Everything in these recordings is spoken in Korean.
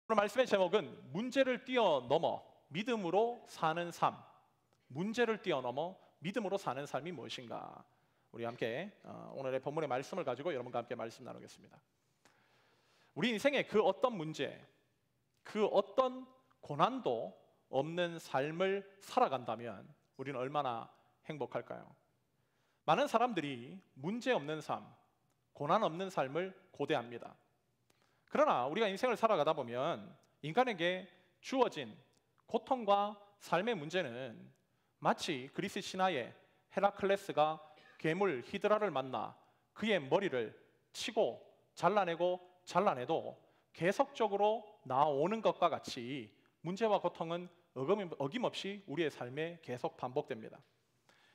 오늘 말씀의 제목은 문제를 뛰어넘어 믿음으로 사는 삶. 문제를 뛰어넘어 믿음으로 사는 삶이 무엇인가? 우리 함께 오늘의 본문의 말씀을 가지고 여러분과 함께 말씀 나누겠습니다. 우리 인생의 그 어떤 문제, 그 어떤 고난도 없는 삶을 살아간다면 우리는 얼마나 행복할까요? 많은 사람들이 문제 없는 삶, 고난 없는 삶을 고대합니다. 그러나 우리가 인생을 살아가다 보면 인간에게 주어진 고통과 삶의 문제는 마치 그리스 신화의 헤라클레스가 괴물 히드라를 만나 그의 머리를 치고 잘라내도 계속적으로 나오는 것과 같이 문제와 고통은 어김없이 우리의 삶에 계속 반복됩니다.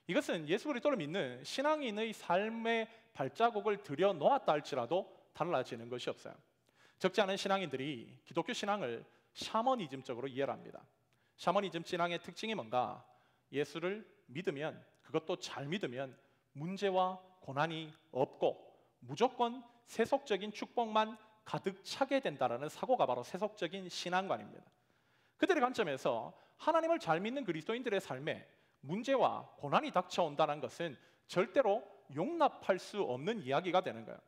이것은 예수 그리스도를 믿는 신앙인의 삶의 발자국을 들여놓았다 할지라도 달라지는 것이 없어요. 적지 않은 신앙인들이 기독교 신앙을 샤머니즘적으로 이해를 합니다. 샤머니즘 신앙의 특징이 뭔가? 예수를 믿으면, 그것도 잘 믿으면 문제와 고난이 없고 무조건 세속적인 축복만 가득 차게 된다는 사고가 바로 세속적인 신앙관입니다. 그들의 관점에서 하나님을 잘 믿는 그리스도인들의 삶에 문제와 고난이 닥쳐온다는 것은 절대로 용납할 수 없는 이야기가 되는 거예요.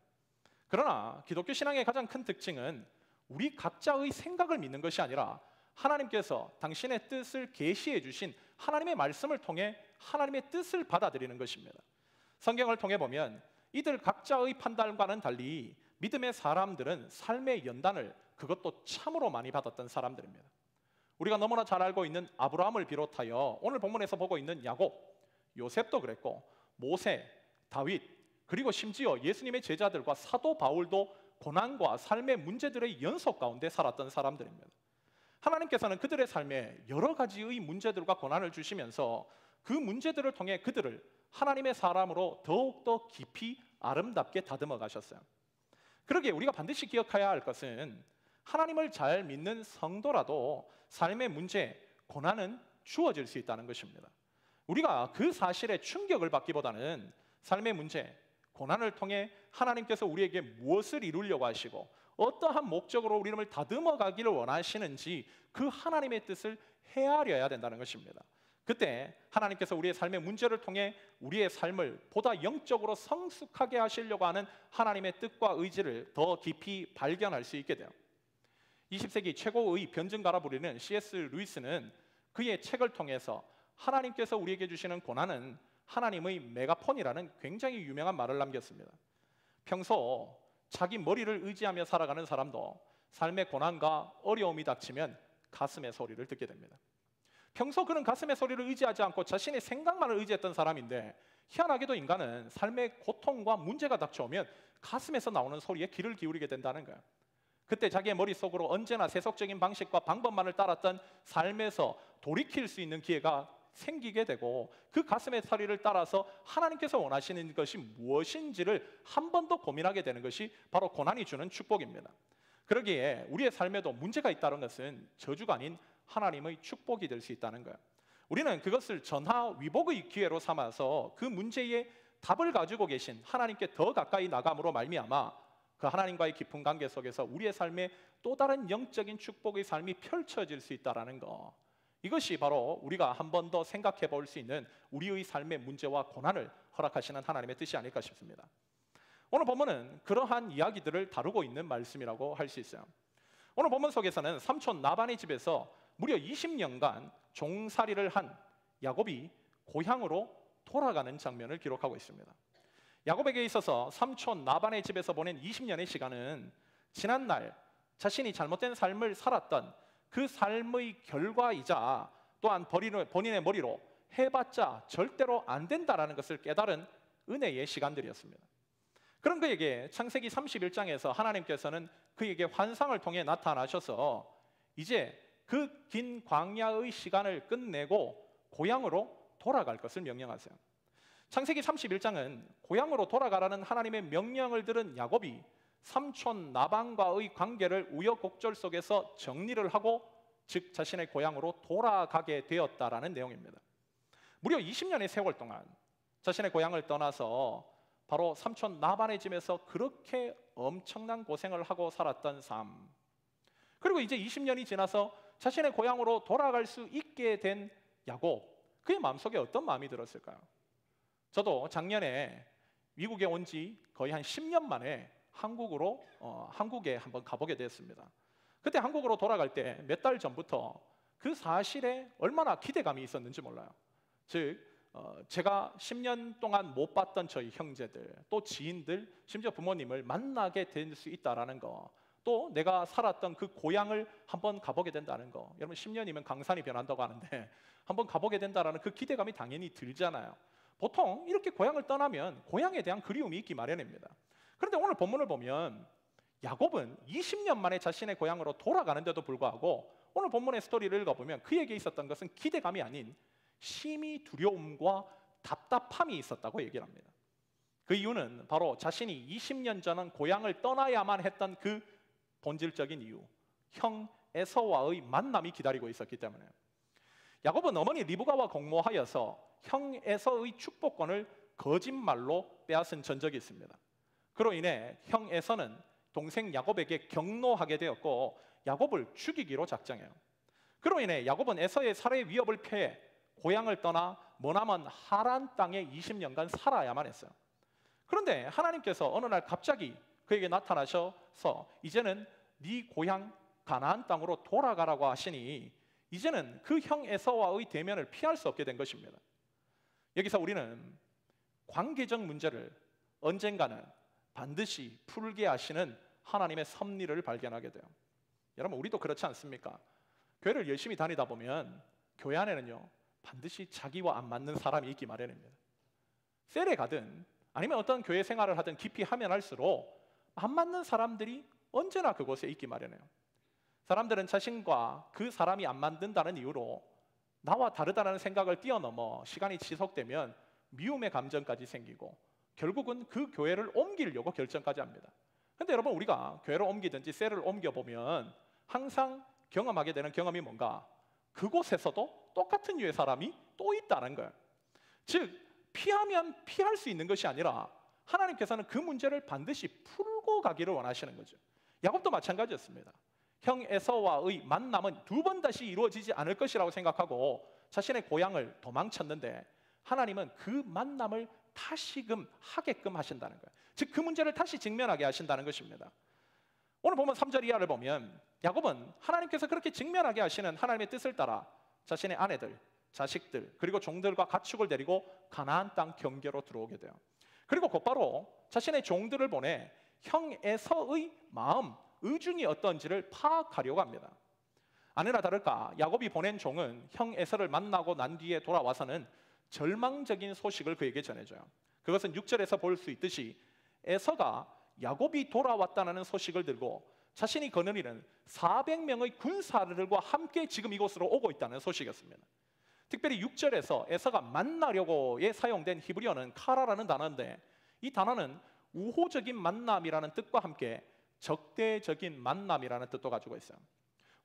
그러나 기독교 신앙의 가장 큰 특징은 우리 각자의 생각을 믿는 것이 아니라 하나님께서 당신의 뜻을 계시해 주신 하나님의 말씀을 통해 하나님의 뜻을 받아들이는 것입니다. 성경을 통해 보면 이들 각자의 판단과는 달리 믿음의 사람들은 삶의 연단을 그것도 참으로 많이 받았던 사람들입니다. 우리가 너무나 잘 알고 있는 아브라함을 비롯하여 오늘 본문에서 보고 있는 야곱, 요셉도 그랬고 모세, 다윗, 그리고 심지어 예수님의 제자들과 사도 바울도 고난과 삶의 문제들의 연속 가운데 살았던 사람들입니다. 하나님께서는 그들의 삶에 여러 가지의 문제들과 고난을 주시면서 그 문제들을 통해 그들을 하나님의 사람으로 더욱더 깊이 아름답게 다듬어 가셨어요. 그러기에 우리가 반드시 기억해야 할 것은 하나님을 잘 믿는 성도라도 삶의 문제, 고난은 주어질 수 있다는 것입니다. 우리가 그 사실에 충격을 받기보다는 삶의 문제, 고난을 통해 하나님께서 우리에게 무엇을 이루려고 하시고 어떠한 목적으로 우리를 다듬어 가기를 원하시는지 그 하나님의 뜻을 헤아려야 된다는 것입니다. 그때 하나님께서 우리의 삶의 문제를 통해 우리의 삶을 보다 영적으로 성숙하게 하시려고 하는 하나님의 뜻과 의지를 더 깊이 발견할 수 있게 돼요. 20세기 최고의 변증가라 부르는 C.S. 루이스는 그의 책을 통해서 하나님께서 우리에게 주시는 고난은 하나님의 메가폰이라는 굉장히 유명한 말을 남겼습니다. 평소 자기 머리를 의지하며 살아가는 사람도 삶의 고난과 어려움이 닥치면 가슴의 소리를 듣게 됩니다. 평소 그는 가슴의 소리를 의지하지 않고 자신의 생각만을 의지했던 사람인데 희한하게도 인간은 삶의 고통과 문제가 닥쳐오면 가슴에서 나오는 소리에 귀를 기울이게 된다는 거예요. 그때 자기의 머릿속으로 언제나 세속적인 방식과 방법만을 따랐던 삶에서 돌이킬 수 있는 기회가 생기게 되고 그 가슴의 소리를 따라서 하나님께서 원하시는 것이 무엇인지를 한 번 더 고민하게 되는 것이 바로 고난이 주는 축복입니다. 그러기에 우리의 삶에도 문제가 있다는 것은 저주가 아닌 하나님의 축복이 될 수 있다는 거예요. 우리는 그것을 전하위복의 기회로 삼아서 그 문제의 답을 가지고 계신 하나님께 더 가까이 나감으로 말미암아 그 하나님과의 깊은 관계 속에서 우리의 삶에 또 다른 영적인 축복의 삶이 펼쳐질 수 있다는 거, 이것이 바로 우리가 한 번 더 생각해 볼 수 있는 우리의 삶의 문제와 고난을 허락하시는 하나님의 뜻이 아닐까 싶습니다. 오늘 본문은 그러한 이야기들을 다루고 있는 말씀이라고 할 수 있어요. 오늘 본문 속에서는 삼촌 라반의 집에서 무려 20년간 종살이를 한 야곱이 고향으로 돌아가는 장면을 기록하고 있습니다. 야곱에게 있어서 삼촌 라반의 집에서 보낸 20년의 시간은 지난날 자신이 잘못된 삶을 살았던 그 삶의 결과이자 또한 본인의 머리로 해봤자 절대로 안 된다라는 것을 깨달은 은혜의 시간들이었습니다. 그런 그에게 창세기 31장에서 하나님께서는 그에게 환상을 통해 나타나셔서 이제 그 긴 광야의 시간을 끝내고 고향으로 돌아갈 것을 명령하세요. 창세기 31장은 고향으로 돌아가라는 하나님의 명령을 들은 야곱이 삼촌 라반과의 관계를 우여곡절 속에서 정리를 하고 즉 자신의 고향으로 돌아가게 되었다라는 내용입니다. 무려 20년의 세월 동안 자신의 고향을 떠나서 바로 삼촌 라반의 집에서 그렇게 엄청난 고생을 하고 살았던 삶, 그리고 이제 20년이 지나서 자신의 고향으로 돌아갈 수 있게 된 야곱, 그의 마음속에 어떤 마음이 들었을까요? 저도 작년에 미국에 온 지 거의 한 10년 만에 한국에 한번 가보게 됐습니다. 그때 한국으로 돌아갈 때 몇 달 전부터 그 사실에 얼마나 기대감이 있었는지 몰라요. 즉 제가 10년 동안 못 봤던 저희 형제들, 또 지인들, 심지어 부모님을 만나게 될 수 있다라는 거, 또 내가 살았던 그 고향을 한번 가보게 된다는 거. 여러분 10년이면 강산이 변한다고 하는데 한번 가보게 된다라는 그 기대감이 당연히 들잖아요. 보통 이렇게 고향을 떠나면 고향에 대한 그리움이 있기 마련입니다. 그런데 오늘 본문을 보면 야곱은 20년 만에 자신의 고향으로 돌아가는데도 불구하고 오늘 본문의 스토리를 읽어보면 그에게 있었던 것은 기대감이 아닌 심히 두려움과 답답함이 있었다고 얘기를 합니다. 그 이유는 바로 자신이 20년 전은 고향을 떠나야만 했던 그 본질적인 이유, 형 에서와의 만남이 기다리고 있었기 때문에. 야곱은 어머니 리브가와 공모하여서 형 에서의 축복권을 거짓말로 빼앗은 전적이 있습니다. 그로 인해 형 에서는 동생 야곱에게 경노하게 되었고 야곱을 죽이기로 작정해요. 그로 인해 야곱은 에서의 살해 위협을 피해 고향을 떠나 머나먼 하란 땅에 20년간 살아야만 했어요. 그런데 하나님께서 어느 날 갑자기 그에게 나타나셔서 이제는 네 고향 가나안 땅으로 돌아가라고 하시니 이제는 그 형 에서와의 대면을 피할 수 없게 된 것입니다. 여기서 우리는 관계적 문제를 언젠가는 반드시 풀게 하시는 하나님의 섭리를 발견하게 돼요. 여러분 우리도 그렇지 않습니까? 교회를 열심히 다니다 보면 교회 안에는요 반드시 자기와 안 맞는 사람이 있기 마련입니다. 셀에 가든 아니면 어떤 교회 생활을 하든 깊이 하면 할수록 안 맞는 사람들이 언제나 그곳에 있기 마련해요. 사람들은 자신과 그 사람이 안 맞는다는 이유로 나와 다르다는 생각을 뛰어넘어 시간이 지속되면 미움의 감정까지 생기고 결국은 그 교회를 옮기려고 결정까지 합니다. 근데 여러분 우리가 교회를 옮기든지 셀을 옮겨보면 항상 경험하게 되는 경험이 뭔가? 그곳에서도 똑같은 유의 사람이 또 있다는 거예요. 즉 피하면 피할 수 있는 것이 아니라 하나님께서는 그 문제를 반드시 풀고 가기를 원하시는 거죠. 야곱도 마찬가지였습니다. 형 에서와의 만남은 두 번 다시 이루어지지 않을 것이라고 생각하고 자신의 고향을 도망쳤는데 하나님은 그 만남을 다시금 하게끔 하신다는 거예요. 즉 그 문제를 다시 직면하게 하신다는 것입니다. 오늘 보면 3절 이하를 보면 야곱은 하나님께서 그렇게 직면하게 하시는 하나님의 뜻을 따라 자신의 아내들, 자식들, 그리고 종들과 가축을 데리고 가나안 땅 경계로 들어오게 돼요. 그리고 곧바로 자신의 종들을 보내 형 에서의 마음, 의중이 어떤지를 파악하려고 합니다. 아니나 다를까 야곱이 보낸 종은 형 에서를 만나고 난 뒤에 돌아와서는 절망적인 소식을 그에게 전해줘요. 그것은 6절에서 볼 수 있듯이 에서가 야곱이 돌아왔다는 소식을 들고 자신이 거느리는 400명의 군사들과 함께 지금 이곳으로 오고 있다는 소식이었습니다. 특별히 6절에서 에서가 만나려고에 사용된 히브리어는 카라라는 단어인데 이 단어는 우호적인 만남이라는 뜻과 함께 적대적인 만남이라는 뜻도 가지고 있어요.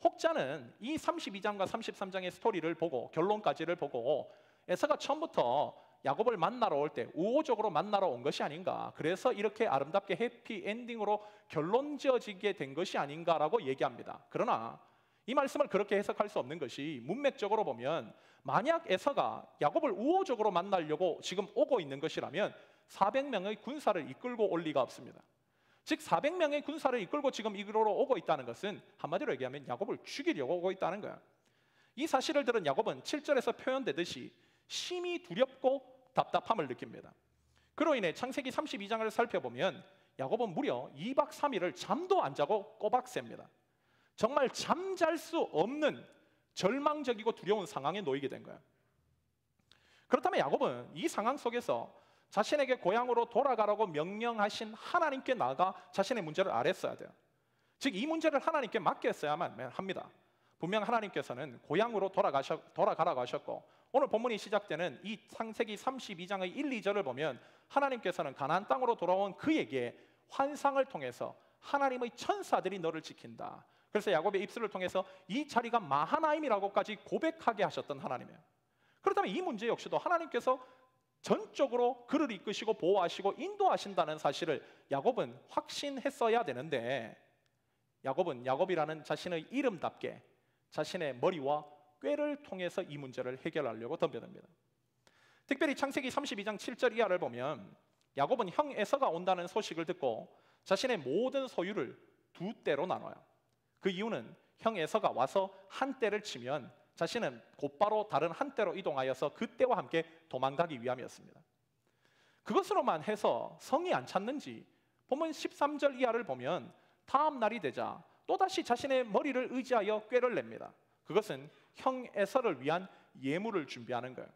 혹자는 이 32장과 33장의 스토리를 보고 결론까지를 보고 에서가 처음부터 야곱을 만나러 올 때 우호적으로 만나러 온 것이 아닌가, 그래서 이렇게 아름답게 해피 엔딩으로 결론 지어지게 된 것이 아닌가라고 얘기합니다. 그러나 이 말씀을 그렇게 해석할 수 없는 것이 문맥적으로 보면 만약 에서가 야곱을 우호적으로 만나려고 지금 오고 있는 것이라면 400명의 군사를 이끌고 올 리가 없습니다. 즉 400명의 군사를 이끌고 지금 이리로 오고 있다는 것은 한마디로 얘기하면 야곱을 죽이려고 오고 있다는 거야. 이 사실을 들은 야곱은 7절에서 표현되듯이 심히 두렵고 답답함을 느낍니다. 그로 인해 창세기 32장을 살펴보면 야곱은 무려 2박 3일을 잠도 안 자고 꼬박 셉니다. 정말 잠잘 수 없는 절망적이고 두려운 상황에 놓이게 된 거예요. 그렇다면 야곱은 이 상황 속에서 자신에게 고향으로 돌아가라고 명령하신 하나님께 나아가 자신의 문제를 아뢰어야 돼요. 즉 이 문제를 하나님께 맡겼어야만 합니다. 분명 하나님께서는 고향으로 돌아가라고 하셨고 오늘 본문이 시작되는 이 창세기 32장의 1, 2절을 보면 하나님께서는 가나안 땅으로 돌아온 그에게 환상을 통해서 하나님의 천사들이 너를 지킨다. 그래서 야곱의 입술을 통해서 이 자리가 마하나임이라고까지 고백하게 하셨던 하나님이에요. 그렇다면 이 문제 역시도 하나님께서 전적으로 그를 이끄시고 보호하시고 인도하신다는 사실을 야곱은 확신했어야 되는데 야곱은 야곱이라는 자신의 이름답게 자신의 머리와 꾀를 통해서 이 문제를 해결하려고 덤벼듭니다. 특별히 창세기 32장 7절 이하를 보면 야곱은 형 에서가 온다는 소식을 듣고 자신의 모든 소유를 두 떼로 나눠요. 그 이유는 형 에서가 와서 한 떼를 치면 자신은 곧바로 다른 한 떼로 이동하여서 그 떼와 함께 도망가기 위함이었습니다. 그것으로만 해서 성이 안 찼는지 본문 13절 이하를 보면 다음 날이 되자 또다시 자신의 머리를 의지하여 꾀를 냅니다. 그것은 형 에서를 위한 예물을 준비하는 거예요.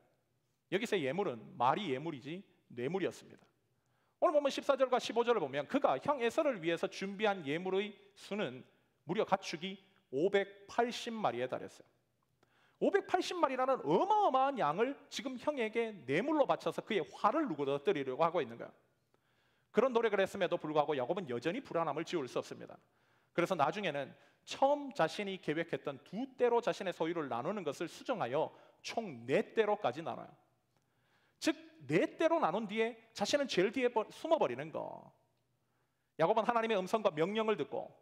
여기서 예물은 말이 예물이지 뇌물이었습니다. 오늘 보면 14절과 15절을 보면 그가 형 에서를 위해서 준비한 예물의 수는 무려 가축이 580마리에 달했어요. 580마리라는 어마어마한 양을 지금 형에게 뇌물로 바쳐서 그의 화를 누그러뜨리려고 하고 있는 거예요. 그런 노력을 했음에도 불구하고 야곱은 여전히 불안함을 지울 수 없습니다. 그래서 나중에는 처음 자신이 계획했던 두 떼로 자신의 소유를 나누는 것을 수정하여 총 4떼로까지 나눠요. 즉 4떼로 나눈 뒤에 자신은 제일 뒤에 숨어버리는 거. 야곱은 하나님의 음성과 명령을 듣고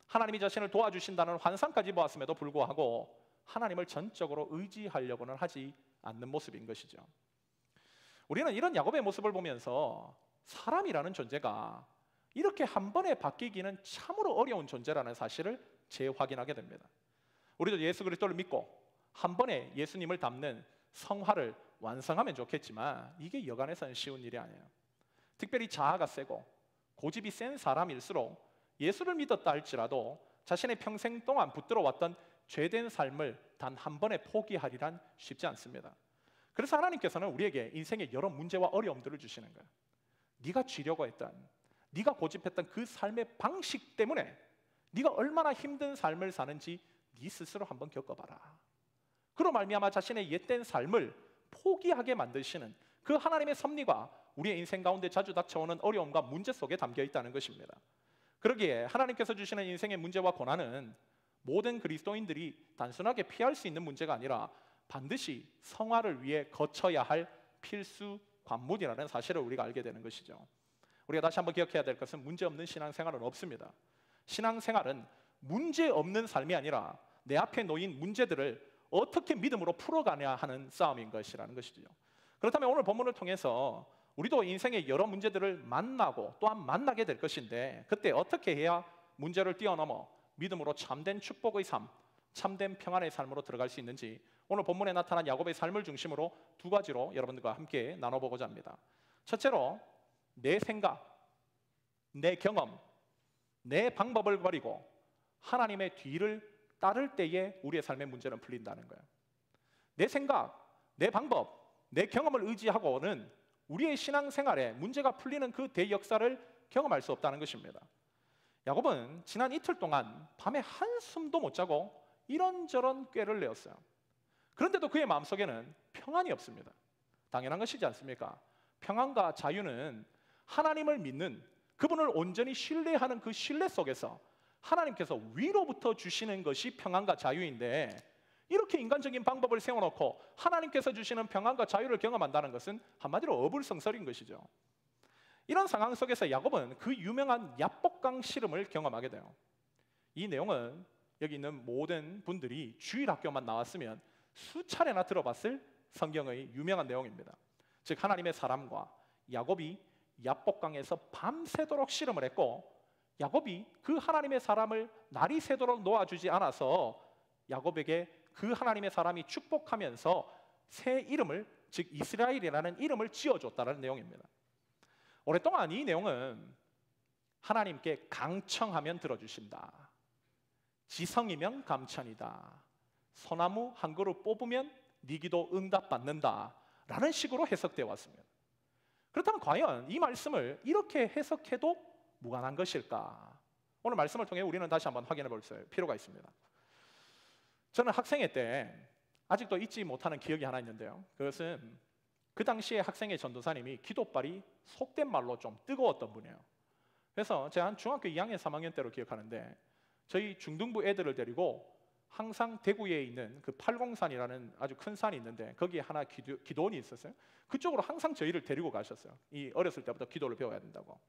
하나님이 자신을 도와주신다는 환상까지 보았음에도 불구하고 하나님을 전적으로 의지하려고는 하지 않는 모습인 것이죠. 우리는 이런 야곱의 모습을 보면서 사람이라는 존재가 이렇게 한 번에 바뀌기는 참으로 어려운 존재라는 사실을 재확인하게 됩니다. 우리도 예수 그리스도를 믿고 한 번에 예수님을 닮는 성화를 완성하면 좋겠지만 이게 여간해서는 쉬운 일이 아니에요. 특별히 자아가 세고 고집이 센 사람일수록 예수를 믿었다 할지라도 자신의 평생 동안 붙들어왔던 죄된 삶을 단 한 번에 포기하리란 쉽지 않습니다. 그래서 하나님께서는 우리에게 인생의 여러 문제와 어려움들을 주시는 거예요. 네가 쥐려고 했던, 네가 고집했던 그 삶의 방식 때문에 네가 얼마나 힘든 삶을 사는지 네 스스로 한번 겪어봐라. 그로 말미암아 자신의 옛된 삶을 포기하게 만드시는 그 하나님의 섭리가 우리의 인생 가운데 자주 닥쳐오는 어려움과 문제 속에 담겨 있다는 것입니다. 그러기에 하나님께서 주시는 인생의 문제와 고난은 모든 그리스도인들이 단순하게 피할 수 있는 문제가 아니라 반드시 성화를 위해 거쳐야 할 필수 관문이라는 사실을 우리가 알게 되는 것이죠. 우리가 다시 한번 기억해야 될 것은 문제 없는 신앙생활은 없습니다. 신앙생활은 문제 없는 삶이 아니라 내 앞에 놓인 문제들을 어떻게 믿음으로 풀어가냐 하는 싸움인 것이라는 것이죠. 그렇다면 오늘 본문을 통해서 우리도 인생의 여러 문제들을 만나고 또한 만나게 될 것인데 그때 어떻게 해야 문제를 뛰어넘어 믿음으로 참된 축복의 삶, 참된 평안의 삶으로 들어갈 수 있는지 오늘 본문에 나타난 야곱의 삶을 중심으로 두 가지로 여러분들과 함께 나눠보고자 합니다. 첫째로 내 생각, 내 경험, 내 방법을 버리고 하나님의 뒤를 따를 때에 우리의 삶의 문제는 풀린다는 거예요. 내 생각, 내 방법, 내 경험을 의지하고는 우리의 신앙생활에 문제가 풀리는 그 대역사를 경험할 수 없다는 것입니다. 야곱은 지난 이틀 동안 밤에 한숨도 못 자고 이런저런 꾀를 내었어요. 그런데도 그의 마음속에는 평안이 없습니다. 당연한 것이지 않습니까? 평안과 자유는 하나님을 믿는 그분을 온전히 신뢰하는 그 신뢰 속에서 하나님께서 위로부터 주시는 것이 평안과 자유인데 이렇게 인간적인 방법을 세워놓고 하나님께서 주시는 평안과 자유를 경험한다는 것은 한마디로 어불성설인 것이죠. 이런 상황 속에서 야곱은 그 유명한 야복강 씨름을 경험하게 돼요. 이 내용은 여기 있는 모든 분들이 주일학교만 나왔으면 수차례나 들어봤을 성경의 유명한 내용입니다. 즉 하나님의 사람과 야곱이 야복강에서 밤새도록 씨름을 했고 야곱이 그 하나님의 사람을 날이 새도록 놓아주지 않아서 야곱에게 그 하나님의 사람이 축복하면서 새 이름을 즉 이스라엘이라는 이름을 지어줬다는 내용입니다. 오랫동안 이 내용은 하나님께 강청하면 들어주신다, 지성이면 감천이다, 소나무 한 그루 뽑으면 네 기도 응답받는다 라는 식으로 해석되어 왔습니다. 그렇다면 과연 이 말씀을 이렇게 해석해도 무관한 것일까? 오늘 말씀을 통해 우리는 다시 한번 확인해 볼 필요가 있습니다. 저는 학생회 때 아직도 잊지 못하는 기억이 하나 있는데요. 그것은 그 당시에 학생회 전도사님이 기도발이 속된 말로 좀 뜨거웠던 분이에요. 그래서 제가 한 중학교 2학년, 3학년 때로 기억하는데 저희 중등부 애들을 데리고 항상 대구에 있는 그 팔공산이라는 아주 큰 산이 있는데 거기에 하나 기도원이 있었어요. 그쪽으로 항상 저희를 데리고 가셨어요. 이 어렸을 때부터 기도를 배워야 된다고.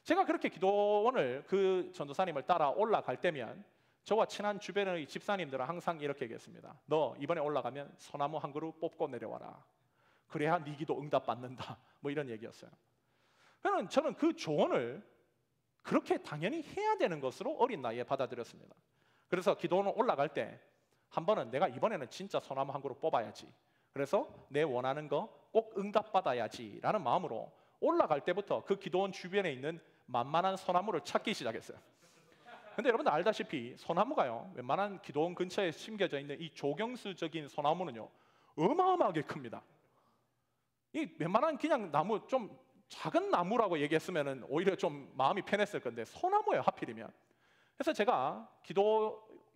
제가 그렇게 기도원을 그 전도사님을 따라 올라갈 때면 저와 친한 주변의 집사님들은 항상 이렇게 얘기했습니다. 너 이번에 올라가면 소나무 한 그루 뽑고 내려와라. 그래야 네 기도 응답받는다. 뭐 이런 얘기였어요. 저는 그 조언을 그렇게 당연히 해야 되는 것으로 어린 나이에 받아들였습니다. 그래서 기도원 올라갈 때 한 번은 내가 이번에는 진짜 소나무 한 그루 뽑아야지. 그래서 내 원하는 거 꼭 응답받아야지 라는 마음으로 올라갈 때부터 그 기도원 주변에 있는 만만한 소나무를 찾기 시작했어요. 근데 여러분들 알다시피 소나무가요, 웬만한 기도원 근처에 심겨져 있는 이 조경수적인 소나무는요 어마어마하게 큽니다. 이 웬만한 그냥 나무, 좀 작은 나무라고 얘기했으면 오히려 좀 마음이 편했을 건데 소나무예요, 하필이면. 그래서 제가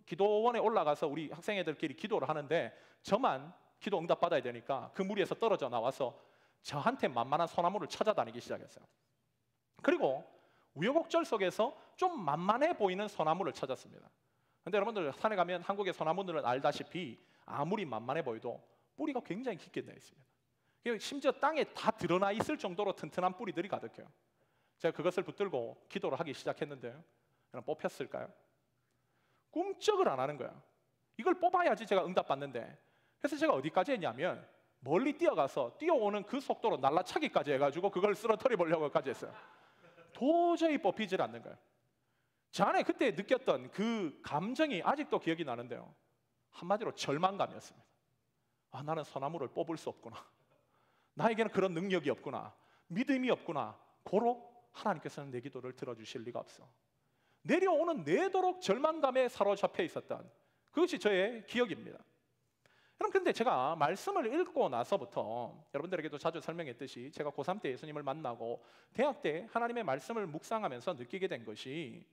기도원에 올라가서 우리 학생애들끼리 기도를 하는데 저만 기도 응답 받아야 되니까 그 무리에서 떨어져 나와서 저한테 만만한 소나무를 찾아다니기 시작했어요. 그리고 우여곡절 속에서 좀 만만해 보이는 소나무를 찾았습니다. 근데 여러분들 산에 가면 한국의 소나무들은 알다시피 아무리 만만해 보여도 뿌리가 굉장히 깊게 나 있습니다. 심지어 땅에 다 드러나 있을 정도로 튼튼한 뿌리들이 가득해요. 제가 그것을 붙들고 기도를 하기 시작했는데요, 그럼 뽑혔을까요? 꿈쩍을 안 하는 거야. 이걸 뽑아야지 제가 응답받는데. 그래서 제가 어디까지 했냐면 멀리 뛰어가서 뛰어오는 그 속도로 날라차기까지 해가지고 그걸 쓰러뜨려 보려고까지 했어요. 도저히 뽑히질 않는 거예요. 저 안에 그때 느꼈던 그 감정이 아직도 기억이 나는데요, 한마디로 절망감이었습니다. 아, 나는 소나무를 뽑을 수 없구나. 나에게는 그런 능력이 없구나. 믿음이 없구나. 고로 하나님께서는 내 기도를 들어주실 리가 없어. 내려오는 내도록 절망감에 사로잡혀 있었던 그것이 저의 기억입니다. 그런데 제가 말씀을 읽고 나서부터 여러분들에게도 자주 설명했듯이 제가 고3 때 예수님을 만나고 대학 때 하나님의 말씀을 묵상하면서 느끼게 된 것이,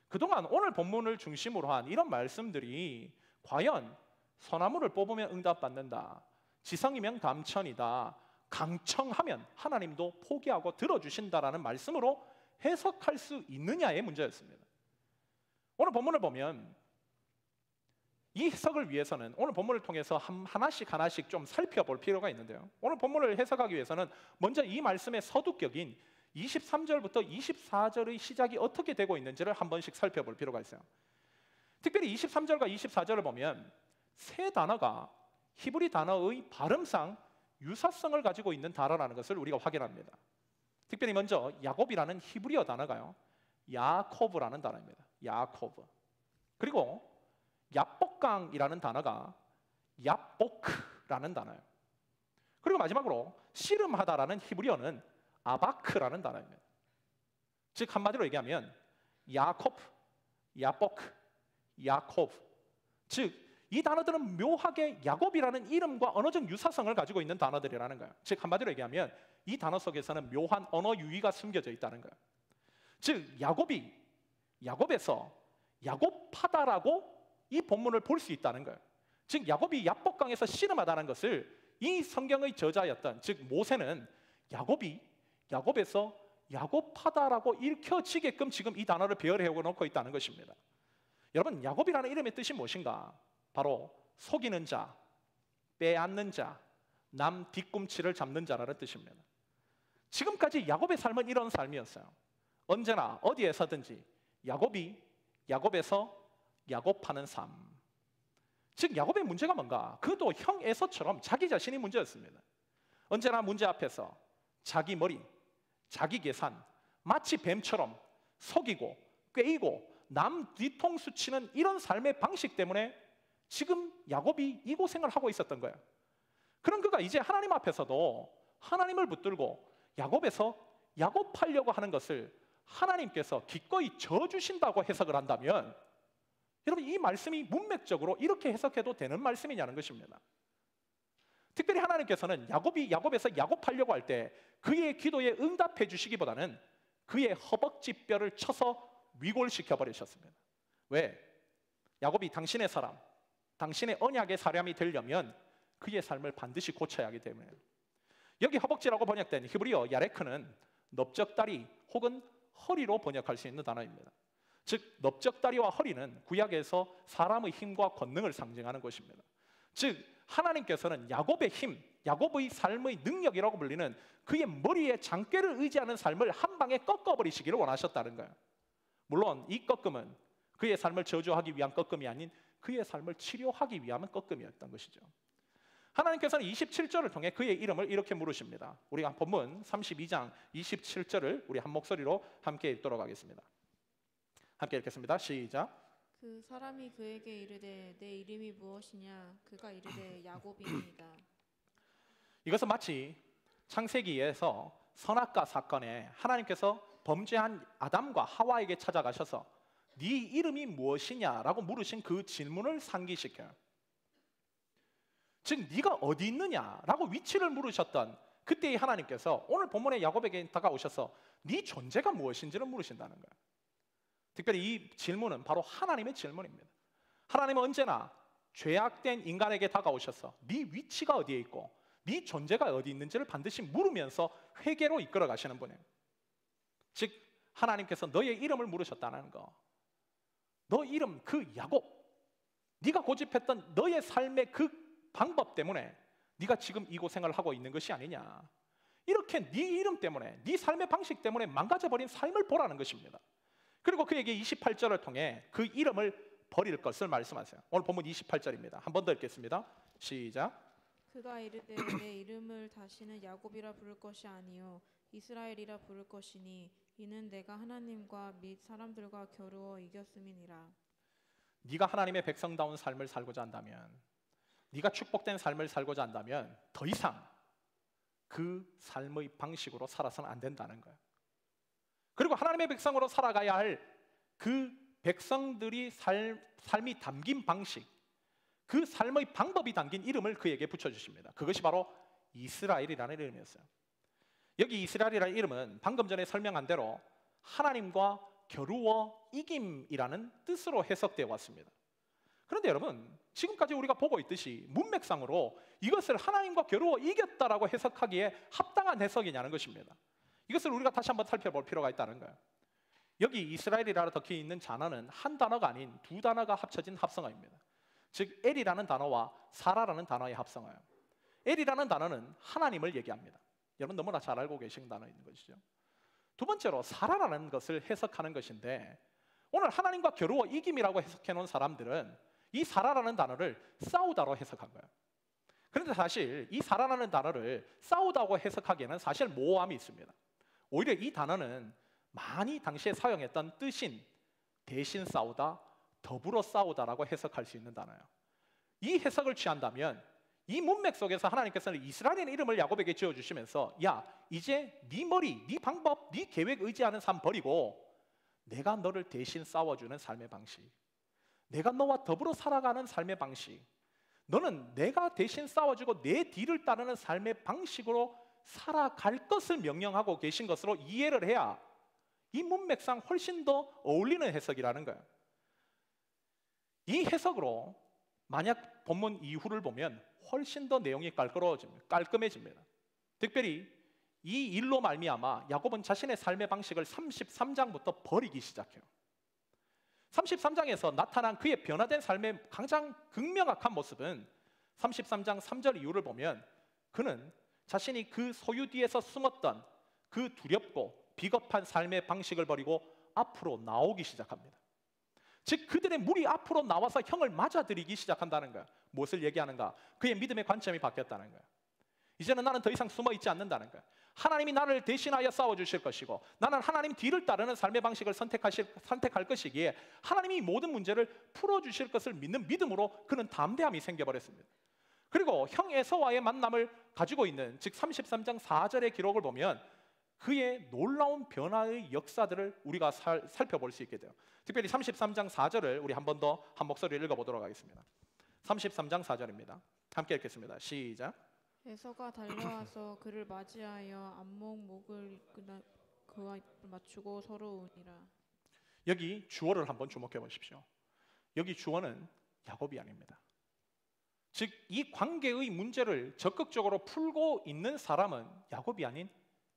그동안 오늘 본문을 중심으로 한 이런 말씀들이 과연 소나무를 뽑으면 응답받는다, 지성이면 감천이다, 강청하면 하나님도 포기하고 들어주신다라는 말씀으로 해석할 수 있느냐의 문제였습니다. 오늘 본문을 보면 이 해석을 위해서는 오늘 본문을 통해서 하나씩 좀 살펴볼 필요가 있는데요, 오늘 본문을 해석하기 위해서는 먼저 이 말씀의 서두격인 23절부터 24절의 시작이 어떻게 되고 있는지를 한 번씩 살펴볼 필요가 있어요. 특별히 23절과 24절을 보면 세 단어가 히브리 단어의 발음상 유사성을 가지고 있는 단어라는 것을 우리가 확인합니다. 특별히 먼저 야곱이라는 히브리어 단어가요, 야코브라는 단어입니다. 야코브. 그리고 야복강이라는 단어가 야보크라는 단어예요. 그리고 마지막으로 씨름하다라는 히브리어는 아바크라는 단어입니다. 즉 한마디로 얘기하면 야코프, 야보크, 야코브. 즉 이 단어들은 묘하게 야곱이라는 이름과 언어적 유사성을 가지고 있는 단어들이라는 거예요. 즉 한마디로 얘기하면 이 단어 속에서는 묘한 언어 유희가 숨겨져 있다는 거예요. 즉 야곱에서 야곱하다라고 이 본문을 볼 수 있다는 거예요. 즉 야곱이 야복강에서 씨름하다는 것을 이 성경의 저자였던, 즉 모세는 야곱에서 야곱하다라고 읽혀지게끔 지금 이 단어를 배열해 놓고 있다는 것입니다. 여러분, 야곱이라는 이름의 뜻이 무엇인가? 바로 속이는 자, 빼앗는 자, 남 뒤꿈치를 잡는 자라는 뜻입니다. 지금까지 야곱의 삶은 이런 삶이었어요. 언제나 어디에서든지 야곱에서 야곱하는 삶. 즉 야곱의 문제가 뭔가? 그도 형 에서처럼 자기 자신이 문제였습니다. 언제나 문제 앞에서 자기 머리, 자기 계산, 마치 뱀처럼 속이고 꿰이고 남 뒤통수 치는 이런 삶의 방식 때문에 지금 야곱이 이 고생을 하고 있었던 거예요. 그런 그가 이제 하나님 앞에서도 하나님을 붙들고 야곱에서 야곱하려고 하는 것을 하나님께서 기꺼이 져주신다고 해석을 한다면, 여러분 이 말씀이 문맥적으로 이렇게 해석해도 되는 말씀이냐는 것입니다. 특별히 하나님께서는 야곱에서 야곱하려고 할 때 그의 기도에 응답해 주시기보다는 그의 허벅지뼈를 쳐서 위골시켜 버리셨습니다. 왜? 야곱이 당신의 사람, 당신의 언약의 사람이 되려면 그의 삶을 반드시 고쳐야 하기 때문에. 여기 허벅지라고 번역된 히브리어 야레크는 넓적다리 혹은 허리로 번역할 수 있는 단어입니다. 즉 넓적다리와 허리는 구약에서 사람의 힘과 권능을 상징하는 것입니다. 즉 하나님께서는 야곱의 힘, 야곱의 삶의 능력이라고 불리는 그의 머리에 장꾀를 의지하는 삶을 한 방에 꺾어버리시기를 원하셨다는 거예요. 물론 이 꺾음은 그의 삶을 저주하기 위한 꺾음이 아닌 그의 삶을 치료하기 위한 꺾음이었던 것이죠. 하나님께서는 27절을 통해 그의 이름을 이렇게 물으십니다. 우리가 본문 32장 27절을 우리 한 목소리로 함께 읽도록 하겠습니다. 함께 읽겠습니다. 시작. 그 사람이 그에게 이르되 내 이름이 무엇이냐? 그가 이르되 야곱이니이다. 이것은 마치 창세기에서 선악과 사건에 하나님께서 범죄한 아담과 하와에게 찾아가셔서 네 이름이 무엇이냐라고 물으신 그 질문을 상기시켜요. 즉 네가 어디 있느냐라고 위치를 물으셨던 그때의 하나님께서 오늘 본문의 야곱에게 다가오셔서 네 존재가 무엇인지를 물으신다는 거예요. 특별히 이 질문은 바로 하나님의 질문입니다. 하나님은 언제나 죄악된 인간에게 다가오셔서 네 위치가 어디에 있고 네 존재가 어디 있는지를 반드시 물으면서 회개로 이끌어 가시는 분이에요. 즉 하나님께서 너의 이름을 물으셨다는 거. 너 이름 그 야곱, 네가 고집했던 너의 삶의 그 방법 때문에 네가 지금 이 고생을 하고 있는 것이 아니냐. 이렇게 네 이름 때문에, 네 삶의 방식 때문에 망가져버린 삶을 보라는 것입니다. 그리고 그에게 28절을 통해 그 이름을 버릴 것을 말씀하세요. 오늘 본문 28절입니다. 한 번 더 읽겠습니다. 시작. 그가 이르되 내 이름을 다시는 야곱이라 부를 것이 아니요 이스라엘이라 부를 것이니 이는 내가 하나님과 및 사람들과 겨루어 이겼음이니라. 네가 하나님의 백성다운 삶을 살고자 한다면, 네가 축복된 삶을 살고자 한다면 더 이상 그 삶의 방식으로 살아서는 안 된다는 거예요. 그리고 하나님의 백성으로 살아가야 할 그 백성들이 삶이 담긴 방식, 그 삶의 방법이 담긴 이름을 그에게 붙여주십니다. 그것이 바로 이스라엘이라는 이름이었어요. 여기 이스라엘이라는 이름은 방금 전에 설명한 대로 하나님과 겨루어 이김이라는 뜻으로 해석되어 왔습니다. 그런데 여러분, 지금까지 우리가 보고 있듯이 문맥상으로 이것을 하나님과 겨루어 이겼다라고 해석하기에 합당한 해석이냐는 것입니다. 이것을 우리가 다시 한번 살펴볼 필요가 있다는 거예요. 여기 이스라엘이라고 적혀 있는 단어는 한 단어가 아닌 두 단어가 합쳐진 합성어입니다. 즉 엘이라는 단어와 사라라는 단어의 합성어예요. 엘이라는 단어는 하나님을 얘기합니다. 여러분 너무나 잘 알고 계신 단어인 것이죠. 두 번째로 사라라는 것을 해석하는 것인데, 오늘 하나님과 겨루어 이김이라고 해석해 놓은 사람들은 이 사라라는 단어를 싸우다로 해석한 거예요. 그런데 사실 이 사라라는 단어를 싸우다고 해석하기에는 사실 모호함이 있습니다. 오히려 이 단어는 많이 당시에 사용했던 뜻인 대신 싸우다, 더불어 싸우다라고 해석할 수 있는 단어예요. 이 해석을 취한다면 이 문맥 속에서 하나님께서는 이스라엘의 이름을 야곱에게 지어주시면서 야, 이제 네 머리, 네 방법, 네 계획 의지하는 삶 버리고 내가 너를 대신 싸워주는 삶의 방식, 내가 너와 더불어 살아가는 삶의 방식, 너는 내가 대신 싸워주고 내 뒤를 따르는 삶의 방식으로 살아갈 것을 명령하고 계신 것으로 이해를 해야 이 문맥상 훨씬 더 어울리는 해석이라는 거예요. 이 해석으로 만약 본문 이후를 보면 훨씬 더 내용이 깔끔해집니다. 특별히 이 일로 말미암아 야곱은 자신의 삶의 방식을 33장부터 버리기 시작해요. 33장에서 나타난 그의 변화된 삶의 가장 극명확한 모습은 33장 3절 이후를 보면 그는 자신이 그 소유 뒤에서 숨었던 그 두렵고 비겁한 삶의 방식을 버리고 앞으로 나오기 시작합니다. 즉 그들의 무리 앞으로 나와서 형을 맞아들이기 시작한다는 거야. 무엇을 얘기하는가? 그의 믿음의 관점이 바뀌었다는 거야. 이제는 나는 더 이상 숨어 있지 않는다는 거야. 하나님이 나를 대신하여 싸워주실 것이고 나는 하나님 뒤를 따르는 삶의 방식을 선택할 것이기에 하나님이 모든 문제를 풀어주실 것을 믿는 믿음으로 그는 담대함이 생겨버렸습니다. 그리고 형 에서와의 만남을 가지고 있는 즉 33장 4절의 기록을 보면 그의 놀라운 변화의 역사들을 우리가 살펴볼 수 있게 돼요. 특별히 33장 4절을 우리 한 번 더 한 목소리를 읽어보도록 하겠습니다. 33장 4절입니다. 함께 읽겠습니다. 시작. 에서가 달려와서 그를 맞이하여 안목 목을 그와 맞추고 서로 우니라. 여기 주어를 한번 주목해 보십시오. 여기 주어는 야곱이 아닙니다. 즉 이 관계의 문제를 적극적으로 풀고 있는 사람은 야곱이 아닌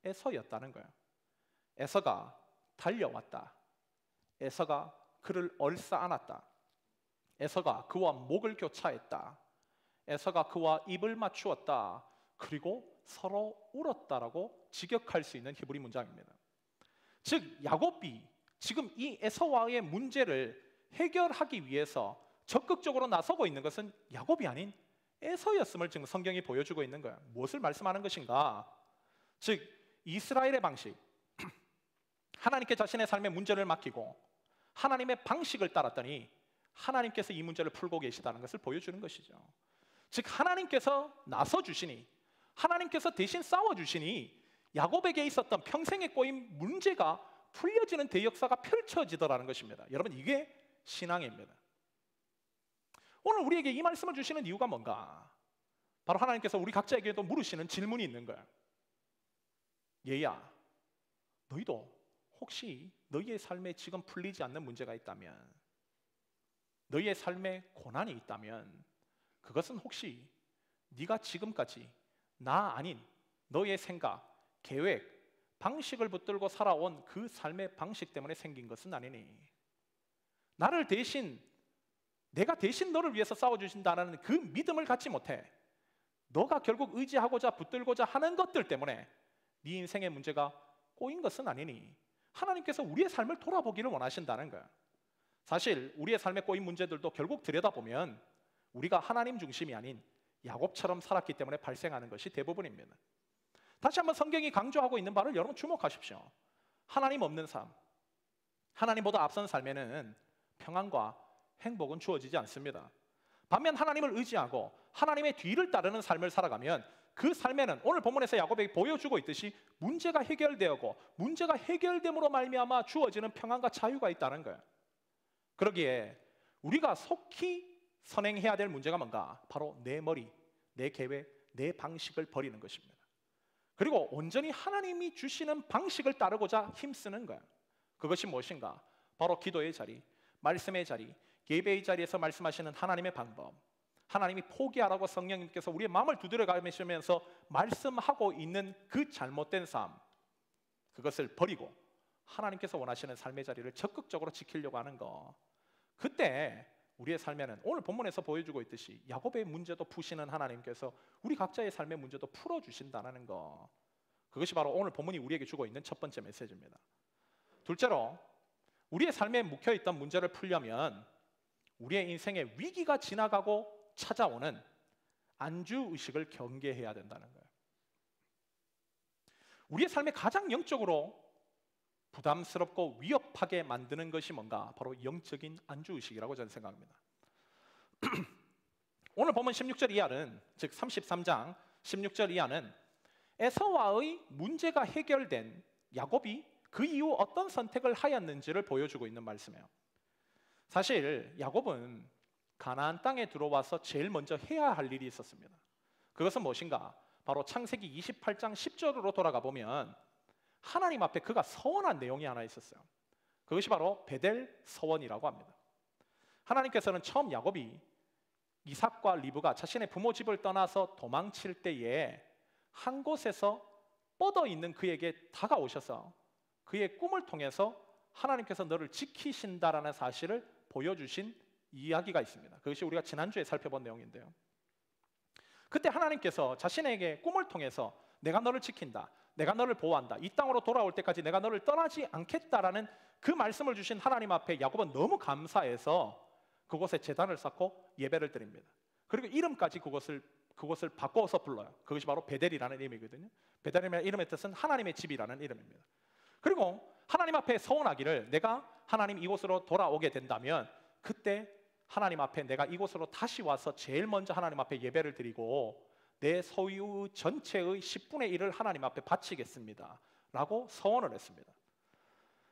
에서였다는 거예요. 에서가 달려왔다. 에서가 그를 얼싸안았다. 에서가 그와 목을 교차했다. 에서가 그와 입을 맞추었다. 그리고 서로 울었다라고 직역할 수 있는 히브리 문장입니다. 즉 야곱이 지금 이 에서와의 문제를 해결하기 위해서 적극적으로 나서고 있는 것은 야곱이 아닌 에서였음을 지금 성경이 보여주고 있는 거예요. 무엇을 말씀하는 것인가? 즉 이스라엘의 방식, 하나님께 자신의 삶의 문제를 맡기고 하나님의 방식을 따랐더니 하나님께서 이 문제를 풀고 계시다는 것을 보여주는 것이죠. 즉 하나님께서 나서 주시니, 하나님께서 대신 싸워 주시니 야곱에게 있었던 평생에 꼬인 문제가 풀려지는 대역사가 펼쳐지더라는 것입니다. 여러분, 이게 신앙입니다. 오늘 우리에게 이 말씀을 주시는 이유가 뭔가? 바로 하나님께서 우리 각자에게도 물으시는 질문이 있는 거야. 얘야, 너희도 혹시 너희의 삶에 지금 풀리지 않는 문제가 있다면, 너희의 삶에 고난이 있다면, 그것은 혹시 네가 지금까지 나 아닌 너희의 생각, 계획, 방식을 붙들고 살아온 그 삶의 방식 때문에 생긴 것은 아니니, 내가 대신 너를 위해서 싸워주신다는 그 믿음을 갖지 못해 너가 결국 의지하고자 붙들고자 하는 것들 때문에 네 인생의 문제가 꼬인 것은 아니니 하나님께서 우리의 삶을 돌아보기를 원하신다는 거야. 사실 우리의 삶에 꼬인 문제들도 결국 들여다보면 우리가 하나님 중심이 아닌 야곱처럼 살았기 때문에 발생하는 것이 대부분입니다. 다시 한번 성경이 강조하고 있는 바를 여러분 주목하십시오. 하나님 없는 삶, 하나님보다 앞선 삶에는 평안과 행복은 주어지지 않습니다. 반면 하나님을 의지하고 하나님의 뒤를 따르는 삶을 살아가면 그 삶에는 오늘 본문에서 야곱에게 보여주고 있듯이 문제가 해결되고 문제가 해결됨으로 말미암아 주어지는 평안과 자유가 있다는 거예요. 그러기에 우리가 속히 선행해야 될 문제가 뭔가? 바로 내 머리, 내 계획, 내 방식을 버리는 것입니다. 그리고 온전히 하나님이 주시는 방식을 따르고자 힘쓰는 거예요. 그것이 무엇인가? 바로 기도의 자리, 말씀의 자리, 예배의 자리에서 말씀하시는 하나님의 방법, 하나님이 포기하라고 성령님께서 우리의 마음을 두드려 가시면서 말씀하고 있는 그 잘못된 삶, 그것을 버리고 하나님께서 원하시는 삶의 자리를 적극적으로 지키려고 하는 거, 그때 우리의 삶에는 오늘 본문에서 보여주고 있듯이 야곱의 문제도 푸시는 하나님께서 우리 각자의 삶의 문제도 풀어주신다는 거, 그것이 바로 오늘 본문이 우리에게 주고 있는 첫 번째 메시지입니다. 둘째로, 우리의 삶에 묵혀있던 문제를 풀려면 우리의 인생의 위기가 지나가고 찾아오는 안주의식을 경계해야 된다는 거예요. 우리의 삶에 가장 영적으로 부담스럽고 위협하게 만드는 것이 뭔가? 바로 영적인 안주의식이라고 저는 생각합니다. 오늘 보면 16절 이하는, 즉 33장 16절 이하는 에서와의 문제가 해결된 야곱이 그 이후 어떤 선택을 하였는지를 보여주고 있는 말씀이에요. 사실 야곱은 가나안 땅에 들어와서 제일 먼저 해야 할 일이 있었습니다. 그것은 무엇인가? 바로 창세기 28장 10절으로 돌아가 보면 하나님 앞에 그가 서원한 내용이 하나 있었어요. 그것이 바로 베델 서원이라고 합니다. 하나님께서는 처음 야곱이 이삭과 리브가 자신의 부모 집을 떠나서 도망칠 때에 한 곳에서 뻗어 있는 그에게 다가오셔서 그의 꿈을 통해서 하나님께서 너를 지키신다라는 사실을 보여주신 이야기가 있습니다. 그것이 우리가 지난주에 살펴본 내용인데요. 그때 하나님께서 자신에게 꿈을 통해서 내가 너를 지킨다, 내가 너를 보호한다, 이 땅으로 돌아올 때까지 내가 너를 떠나지 않겠다라는 그 말씀을 주신 하나님 앞에 야곱은 너무 감사해서 그곳에 제단을 쌓고 예배를 드립니다. 그리고 이름까지 그곳을 바꿔서 불러요. 그것이 바로 베델이라는 이름이거든요. 베델이라는 이름의 뜻은 하나님의 집이라는 이름입니다. 그리고 하나님 앞에 서원하기를, 내가 하나님 이곳으로 돌아오게 된다면 그때 하나님 앞에 내가 이곳으로 다시 와서 제일 먼저 하나님 앞에 예배를 드리고 내 소유 전체의 10분의 1을 하나님 앞에 바치겠습니다 라고 서원을 했습니다.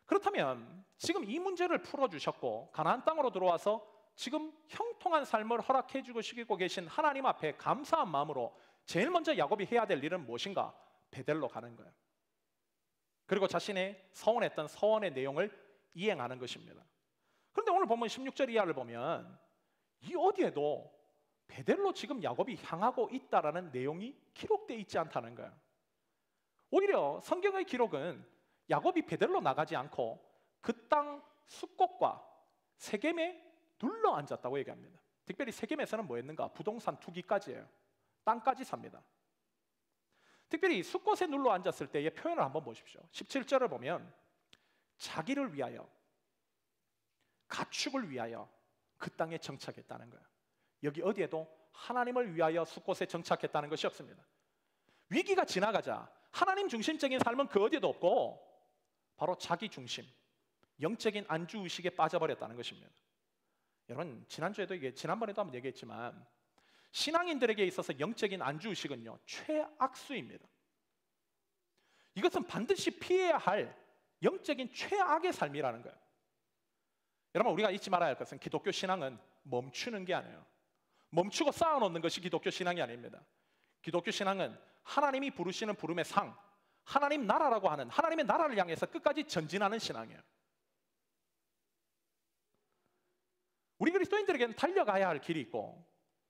그렇다면 지금 이 문제를 풀어주셨고 가나안 땅으로 들어와서 지금 형통한 삶을 허락해 주시고 계신 하나님 앞에 감사한 마음으로 제일 먼저 야곱이 해야 될 일은 무엇인가? 베델로 가는 거예요. 그리고 자신의 서원했던 서원의 내용을 이행하는 것입니다. 그런데 오늘 보면 16절 이하를 보면 이 어디에도 베델로 지금 야곱이 향하고 있다라는 내용이 기록되어 있지 않다는 거예요. 오히려 성경의 기록은 야곱이 베델로 나가지 않고 그 땅 숫곳과 세겜에 눌러 앉았다고 얘기합니다. 특별히 세겜에서는 뭐였는가? 부동산 투기까지예요. 땅까지 삽니다. 특별히 숲곳에 눌러 앉았을 때의 표현을 한번 보십시오. 17절을 보면 자기를 위하여, 가축을 위하여 그 땅에 정착했다는 거예요. 여기 어디에도 하나님을 위하여 숲곳에 정착했다는 것이 없습니다. 위기가 지나가자 하나님 중심적인 삶은 그 어디에도 없고 바로 자기 중심, 영적인 안주의식에 빠져버렸다는 것입니다. 여러분, 지난번에도 한번 얘기했지만 신앙인들에게 있어서 영적인 안주의식은요, 최악수입니다. 이것은 반드시 피해야 할 영적인 최악의 삶이라는 거예요. 여러분, 우리가 잊지 말아야 할 것은 기독교 신앙은 멈추는 게 아니에요. 멈추고 쌓아놓는 것이 기독교 신앙이 아닙니다. 기독교 신앙은 하나님이 부르시는 부름의 상, 하나님 나라라고 하는 하나님의 나라를 향해서 끝까지 전진하는 신앙이에요. 우리 그리스도인들에게는 달려가야 할 길이 있고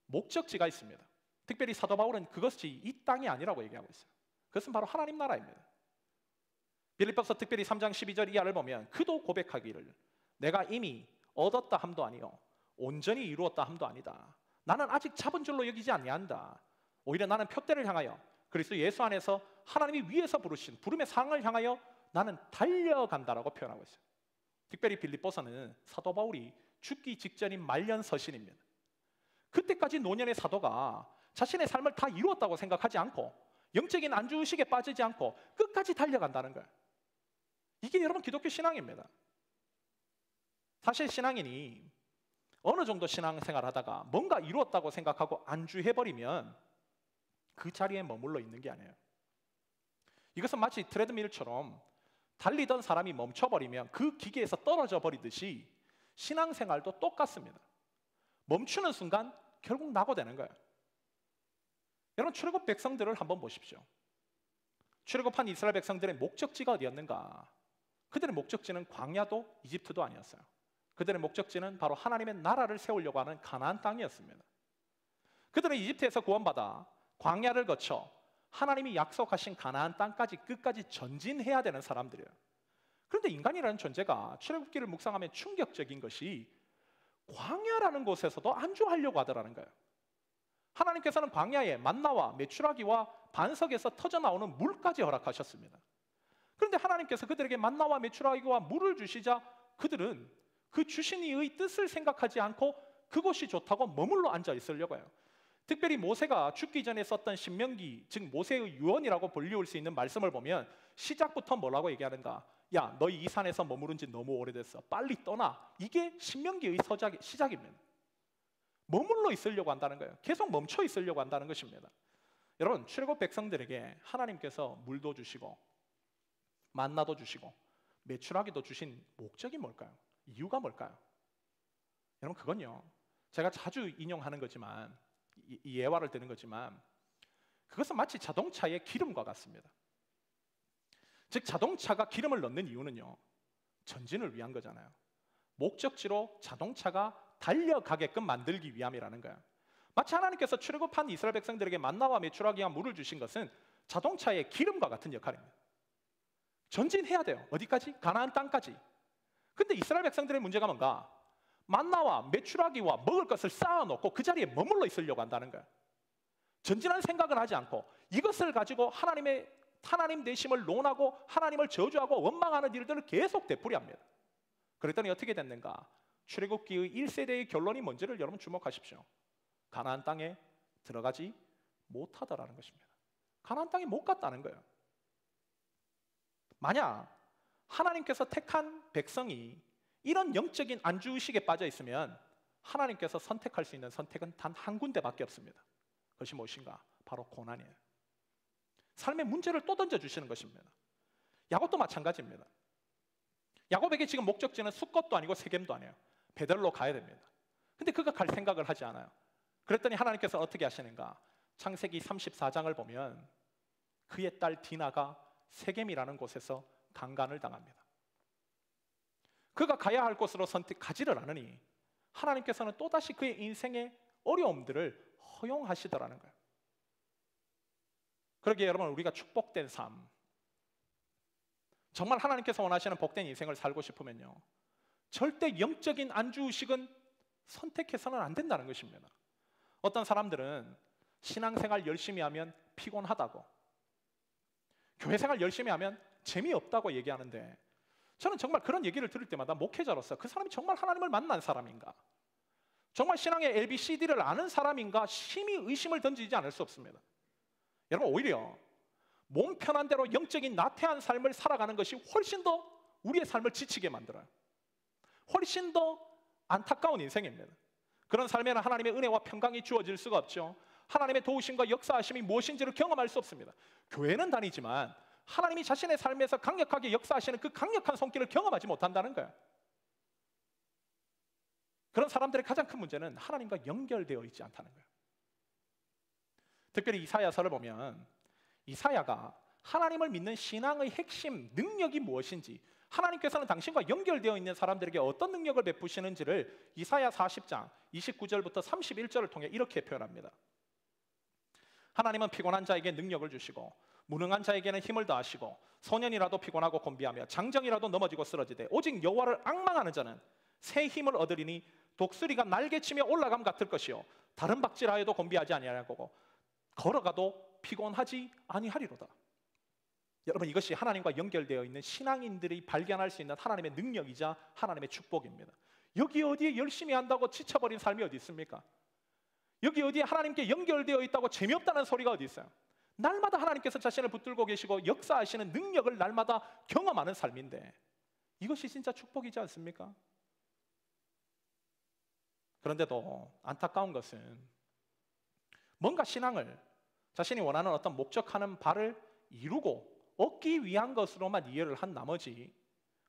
목적지가 있습니다. 특별히 사도 바울은 그것이 이 땅이 아니라고 얘기하고 있어요. 그것은 바로 하나님 나라입니다. 빌립보서 특별히 3장 12절 이하를 보면 그도 고백하기를 내가 이미 얻었다 함도 아니요 온전히 이루었다 함도 아니다. 나는 아직 잡은 줄로 여기지 아니한다. 오히려 나는 표대를 향하여 그리스도 예수 안에서 하나님이 위에서 부르신 부름의 상을 향하여 나는 달려간다라고 표현하고 있어요. 특별히 빌립보서는 사도 바울이 죽기 직전인 말년 서신입니다. 그때까지 노년의 사도가 자신의 삶을 다 이루었다고 생각하지 않고 영적인 안주의식에 빠지지 않고 끝까지 달려간다는 거예요. 이게 여러분 기독교 신앙입니다. 사실 신앙인이 어느 정도 신앙생활 하다가 뭔가 이루었다고 생각하고 안주해버리면 그 자리에 머물러 있는 게 아니에요. 이것은 마치 트레드밀처럼 달리던 사람이 멈춰버리면 그 기계에서 떨어져 버리듯이 신앙생활도 똑같습니다. 멈추는 순간 결국 낙오되는 거예요. 여러분, 출애굽 백성들을 한번 보십시오. 출애굽한 이스라엘 백성들의 목적지가 어디였는가? 그들의 목적지는 광야도 이집트도 아니었어요. 그들의 목적지는 바로 하나님의 나라를 세우려고 하는 가나안 땅이었습니다. 그들은 이집트에서 구원받아 광야를 거쳐 하나님이 약속하신 가나안 땅까지 끝까지 전진해야 되는 사람들이에요. 그런데 인간이라는 존재가 출애굽기를 묵상하면 충격적인 것이 광야라는 곳에서도 안주하려고 하더라는 거예요. 하나님께서는 광야에 만나와 메추라기와 반석에서 터져나오는 물까지 허락하셨습니다. 그런데 하나님께서 그들에게 만나와 메추라기와 물을 주시자 그들은 그 주신 이의 뜻을 생각하지 않고 그곳이 좋다고 머물러 앉아 있으려고 해요. 특별히 모세가 죽기 전에 썼던 신명기, 즉 모세의 유언이라고 불리울 수 있는 말씀을 보면 시작부터 뭐라고 얘기하는가? 야, 너희 이 산에서 머무른 지 너무 오래됐어. 빨리 떠나. 이게 신명기의 시작입니다. 머물러 있으려고 한다는 거예요. 계속 멈춰 있으려고 한다는 것입니다. 여러분, 출애굽 백성들에게 하나님께서 물도 주시고 만나도 주시고 메추라기도 주신 목적이 뭘까요? 이유가 뭘까요? 여러분, 그건요, 제가 자주 인용하는 거지만 이 예화를 드는 거지만 그것은 마치 자동차의 기름과 같습니다. 즉 자동차가 기름을 넣는 이유는요, 전진을 위한 거잖아요. 목적지로 자동차가 달려가게끔 만들기 위함이라는 거예요. 마치 하나님께서 출애굽한 이스라엘 백성들에게 만나와 메추라기와 물을 주신 것은 자동차의 기름과 같은 역할입니다. 전진해야 돼요. 어디까지? 가나안 땅까지. 근데 이스라엘 백성들의 문제가 뭔가? 만나와 메추라기와 먹을 것을 쌓아놓고 그 자리에 머물러 있으려고 한다는 거예요. 전진할 생각은 하지 않고 이것을 가지고 하나님 되심을 논하고 하나님을 저주하고 원망하는 일들을 계속 되풀이합니다. 그랬더니 어떻게 됐는가? 출애굽기의 1세대의 결론이 뭔지를 여러분 주목하십시오. 가나안 땅에 들어가지 못하더라는 것입니다. 가나안 땅에 못 갔다는 거예요. 만약 하나님께서 택한 백성이 이런 영적인 안주의식에 빠져 있으면 하나님께서 선택할 수 있는 선택은 단 한 군데밖에 없습니다. 그것이 무엇인가? 바로 고난이에요. 삶의 문제를 또 던져주시는 것입니다. 야곱도 마찬가지입니다. 야곱에게 지금 목적지는 숫것도 아니고 세겜도 아니에요. 베델로 가야 됩니다. 근데 그가 갈 생각을 하지 않아요. 그랬더니 하나님께서 어떻게 하시는가? 창세기 34장을 보면 그의 딸 디나가 세겜이라는 곳에서 강간을 당합니다. 그가 가야 할 곳으로 가지를 않으니 하나님께서는 또다시 그의 인생의 어려움들을 허용하시더라는 거예요. 그러기에 여러분, 우리가 축복된 삶, 정말 하나님께서 원하시는 복된 인생을 살고 싶으면요, 절대 영적인 안주의식은 선택해서는 안 된다는 것입니다. 어떤 사람들은 신앙생활 열심히 하면 피곤하다고, 교회생활 열심히 하면 재미없다고 얘기하는데, 저는 정말 그런 얘기를 들을 때마다 목회자로서 그 사람이 정말 하나님을 만난 사람인가, 정말 신앙의 ABCD를 아는 사람인가 심히 의심을 던지지 않을 수 없습니다. 여러분, 오히려 몸 편한 대로 영적인 나태한 삶을 살아가는 것이 훨씬 더 우리의 삶을 지치게 만들어요. 훨씬 더 안타까운 인생입니다. 그런 삶에는 하나님의 은혜와 평강이 주어질 수가 없죠. 하나님의 도우심과 역사하심이 무엇인지를 경험할 수 없습니다. 교회는 다니지만 하나님이 자신의 삶에서 강력하게 역사하시는 그 강력한 손길을 경험하지 못한다는 거예요. 그런 사람들의 가장 큰 문제는 하나님과 연결되어 있지 않다는 거예요. 특별히 이사야서를 보면 이사야가 하나님을 믿는 신앙의 핵심 능력이 무엇인지, 하나님께서는 당신과 연결되어 있는 사람들에게 어떤 능력을 베푸시는지를 이사야 40장 29절부터 31절을 통해 이렇게 표현합니다. 하나님은 피곤한 자에게 능력을 주시고 무능한 자에게는 힘을 더하시고 소년이라도 피곤하고 곤비하며 장정이라도 넘어지고 쓰러지되 오직 여호와를 앙망하는 자는 새 힘을 얻으리니 독수리가 날개치며 올라감 같을 것이요 다른 박질하여도 곤비하지 아니하고 걸어가도 피곤하지 아니하리로다. 여러분, 이것이 하나님과 연결되어 있는 신앙인들이 발견할 수 있는 하나님의 능력이자 하나님의 축복입니다. 여기 어디에 열심히 한다고 지쳐버린 삶이 어디 있습니까? 여기 어디에 하나님께 연결되어 있다고 재미없다는 소리가 어디 있어요? 날마다 하나님께서 자신을 붙들고 계시고 역사하시는 능력을 날마다 경험하는 삶인데, 이것이 진짜 축복이지 않습니까? 그런데도 안타까운 것은 뭔가 신앙을 자신이 원하는 어떤 목적하는 바를 이루고 얻기 위한 것으로만 이해를 한 나머지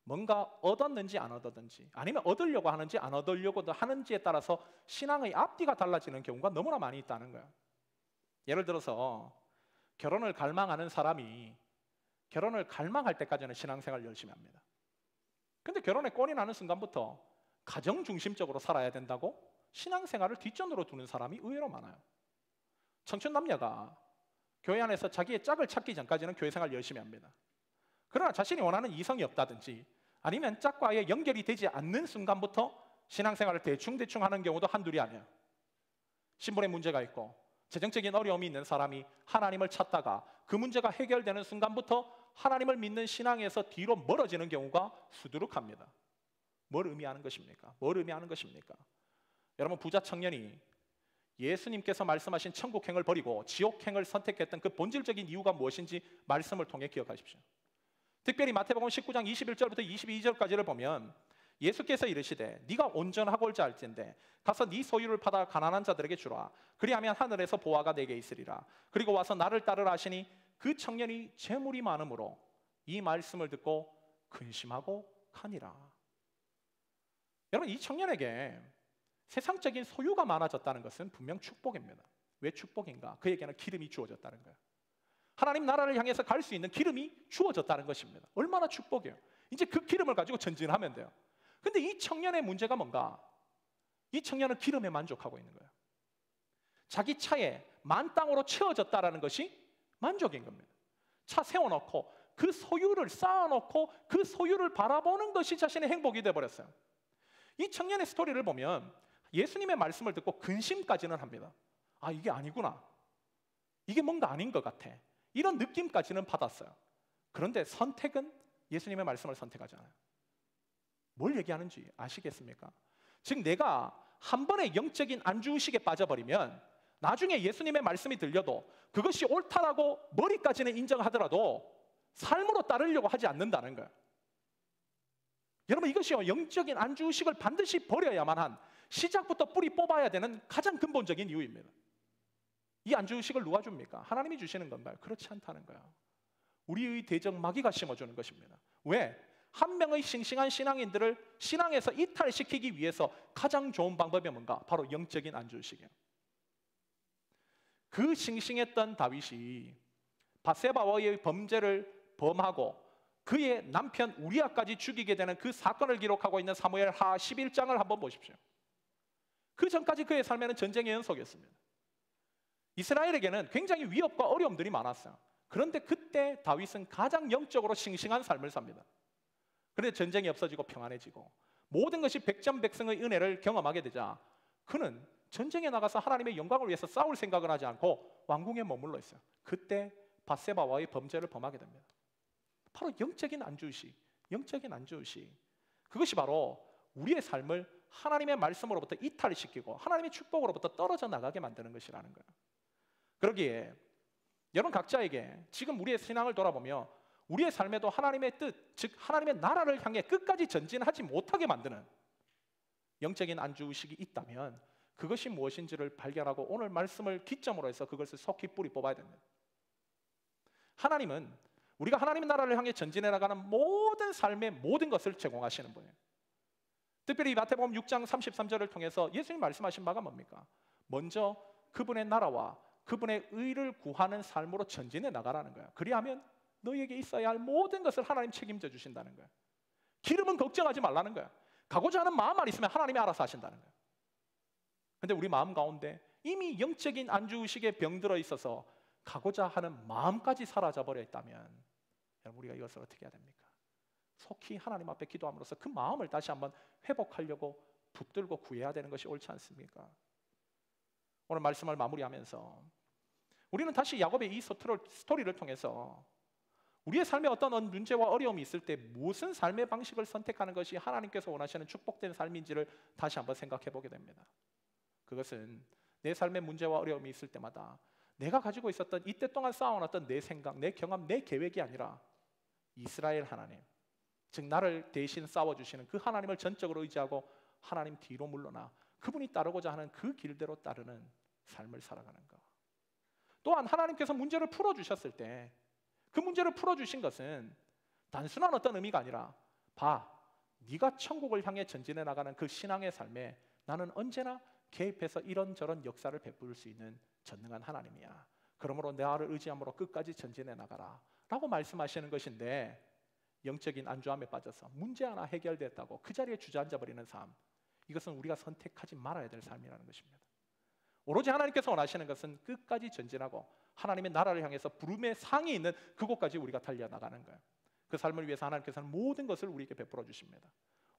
뭔가 얻었는지 안 얻었는지, 아니면 얻으려고 하는지 안 얻으려고 하는지에 따라서 신앙의 앞뒤가 달라지는 경우가 너무나 많이 있다는 거예요. 예를 들어서 결혼을 갈망하는 사람이 결혼을 갈망할 때까지는 신앙생활 열심히 합니다. 근데 결혼에 꼴이 나는 순간부터 가정 중심적으로 살아야 된다고 신앙생활을 뒷전으로 두는 사람이 의외로 많아요. 청춘 남녀가 교회 안에서 자기의 짝을 찾기 전까지는 교회생활 열심히 합니다. 그러나 자신이 원하는 이성이 없다든지 아니면 짝과의 연결이 되지 않는 순간부터 신앙생활을 대충 하는 경우도 한둘이 아니에요. 신분에 문제가 있고 재정적인 어려움이 있는 사람이 하나님을 찾다가 그 문제가 해결되는 순간부터 하나님을 믿는 신앙에서 뒤로 멀어지는 경우가 수두룩합니다. 뭘 의미하는 것입니까? 뭘 의미하는 것입니까? 여러분, 부자 청년이 예수님께서 말씀하신 천국행을 버리고 지옥행을 선택했던 그 본질적인 이유가 무엇인지 말씀을 통해 기억하십시오. 특별히 마태복음 19장 21절부터 22절까지를 보면 예수께서 이르시되 네가 온전하고 올자 할진대 가서 네 소유를 팔아 가난한 자들에게 주라. 그리하면 하늘에서 보화가 내게 있으리라. 그리고 와서 나를 따르라 하시니 그 청년이 재물이 많으므로 이 말씀을 듣고 근심하고 가니라. 여러분, 이 청년에게 세상적인 소유가 많아졌다는 것은 분명 축복입니다. 왜 축복인가? 그에게는 기름이 주어졌다는 거예요. 하나님 나라를 향해서 갈 수 있는 기름이 주어졌다는 것입니다. 얼마나 축복이에요. 이제 그 기름을 가지고 전진하면 돼요. 근데 이 청년의 문제가 뭔가? 이 청년은 기름에 만족하고 있는 거예요. 자기 차에 만땅으로 채워졌다는 것이 만족인 겁니다. 차 세워놓고 그 소유를 쌓아놓고 그 소유를 바라보는 것이 자신의 행복이 되어버렸어요. 이 청년의 스토리를 보면 예수님의 말씀을 듣고 근심까지는 합니다. 아, 이게 아니구나. 이게 뭔가 아닌 것 같아. 이런 느낌까지는 받았어요. 그런데 선택은 예수님의 말씀을 선택하지 않아요. 뭘 얘기하는지 아시겠습니까? 즉 내가 한 번의 영적인 안주의식에 빠져버리면 나중에 예수님의 말씀이 들려도 그것이 옳다라고 머리까지는 인정하더라도 삶으로 따르려고 하지 않는다는 거예요. 여러분, 이것이요, 영적인 안주의식을 반드시 버려야만 한, 시작부터 뿌리 뽑아야 되는 가장 근본적인 이유입니다. 이 안주의식을 누가 줍니까? 하나님이 주시는 건가요? 그렇지 않다는 거예요. 우리의 대적 마귀가 심어주는 것입니다. 왜? 한 명의 싱싱한 신앙인들을 신앙에서 이탈시키기 위해서 가장 좋은 방법이 뭔가? 바로 영적인 안주의식이에요. 그 싱싱했던 다윗이 밧세바와의 범죄를 범하고 그의 남편 우리아까지 죽이게 되는 그 사건을 기록하고 있는 사무엘하 11장을 한번 보십시오. 그 전까지 그의 삶에는 전쟁의 연속이었습니다. 이스라엘에게는 굉장히 위협과 어려움들이 많았어요. 그런데 그때 다윗은 가장 영적으로 싱싱한 삶을 삽니다. 그런데 전쟁이 없어지고 평안해지고 모든 것이 백전백승의 은혜를 경험하게 되자 그는 전쟁에 나가서 하나님의 영광을 위해서 싸울 생각을 하지 않고 왕궁에 머물러 있어요. 그때 밧세바와의 범죄를 범하게 됩니다. 바로 영적인 안주의식, 영적인 안주의식. 그것이 바로 우리의 삶을 하나님의 말씀으로부터 이탈시키고 하나님의 축복으로부터 떨어져 나가게 만드는 것이라는 거예요. 그러기에 여러분 각자에게 지금 우리의 신앙을 돌아보며 우리의 삶에도 하나님의 뜻, 즉 하나님의 나라를 향해 끝까지 전진하지 못하게 만드는 영적인 안주의식이 있다면 그것이 무엇인지를 발견하고 오늘 말씀을 기점으로 해서 그것을 속히 뿌리 뽑아야 됩니다. 하나님은 우리가 하나님의 나라를 향해 전진해 나가는 모든 삶의 모든 것을 제공하시는 분이에요. 특별히 마태복음 6장 33절을 통해서 예수님 말씀하신 바가 뭡니까? 먼저 그분의 나라와 그분의 의를 구하는 삶으로 전진해 나가라는 거예요. 그리하면 너희에게 있어야 할 모든 것을 하나님 책임져 주신다는 거예요. 기름은 걱정하지 말라는 거예요. 가고자 하는 마음만 있으면 하나님이 알아서 하신다는 거예요. 근데 우리 마음 가운데 이미 영적인 안주의식에 병들어 있어서 가고자 하는 마음까지 사라져 버려 있다면 여러분 우리가 이것을 어떻게 해야 됩니까? 속히 하나님 앞에 기도함으로써 그 마음을 다시 한번 회복하려고 붙들고 구해야 되는 것이 옳지 않습니까? 오늘 말씀을 마무리하면서 우리는 다시 야곱의 이 스토리를 통해서 우리의 삶에 어떤 문제와 어려움이 있을 때 무슨 삶의 방식을 선택하는 것이 하나님께서 원하시는 축복된 삶인지를 다시 한번 생각해 보게 됩니다. 그것은 내 삶의 문제와 어려움이 있을 때마다 내가 가지고 있었던 이때 동안 쌓아놨던 내 생각, 내 경험, 내 계획이 아니라 이스라엘 하나님, 즉 나를 대신 싸워주시는 그 하나님을 전적으로 의지하고 하나님 뒤로 물러나 그분이 따르고자 하는 그 길대로 따르는 삶을 살아가는 것. 또한 하나님께서 문제를 풀어주셨을 때 그 문제를 풀어주신 것은 단순한 어떤 의미가 아니라 봐, 네가 천국을 향해 전진해 나가는 그 신앙의 삶에 나는 언제나 개입해서 이런저런 역사를 베풀 수 있는 전능한 하나님이야. 그러므로 나를 의지함으로 끝까지 전진해 나가라 라고 말씀하시는 것인데 영적인 안주함에 빠져서 문제 하나 해결됐다고 그 자리에 주저앉아 버리는 삶, 이것은 우리가 선택하지 말아야 될 삶이라는 것입니다. 오로지 하나님께서 원하시는 것은 끝까지 전진하고 하나님의 나라를 향해서 부름의 상이 있는 그곳까지 우리가 달려나가는 거예요. 그 삶을 위해서 하나님께서는 모든 것을 우리에게 베풀어 주십니다.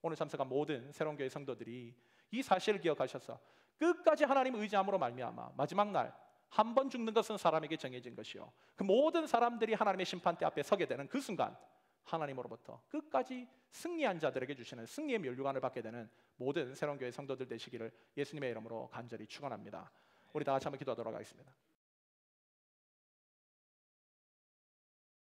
오늘 참석한 모든 새로운 교회 성도들이 이 사실을 기억하셔서 끝까지 하나님 의지함으로 말미암아 마지막 날 한 번 죽는 것은 사람에게 정해진 것이요 그 모든 사람들이 하나님의 심판대 앞에 서게 되는 그 순간 하나님으로부터 끝까지 승리한 자들에게 주시는 승리의 면류관을 받게 되는 모든 새로운 교회 성도들 되시기를 예수님의 이름으로 간절히 축원합니다. 우리 다 같이 한번 기도하도록 하겠습니다.